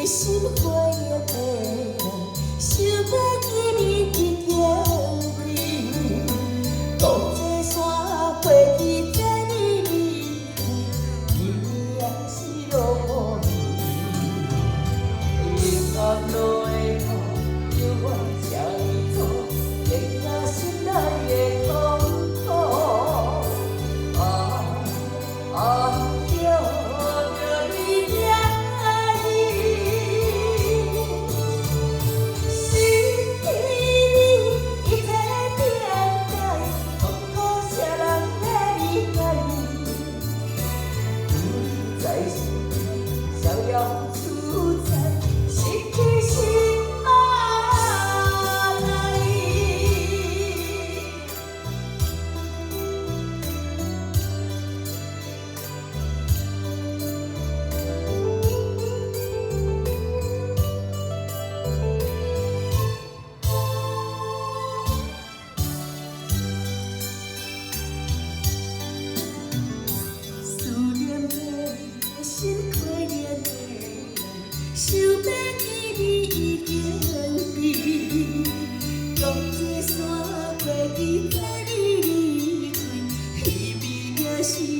心怀念的人，想要记你一条味。讲这山过去这里离开，你也是落雨。阴暗落的雨，叫我这呢错，连那心内的痛苦。着你名字，心里一切变改，痛苦谁人要理解？不再是逍遥自在，失去心爱来。思念的心怀念的人，想要记你已经变。讲这山过去带你离开，彼边也是。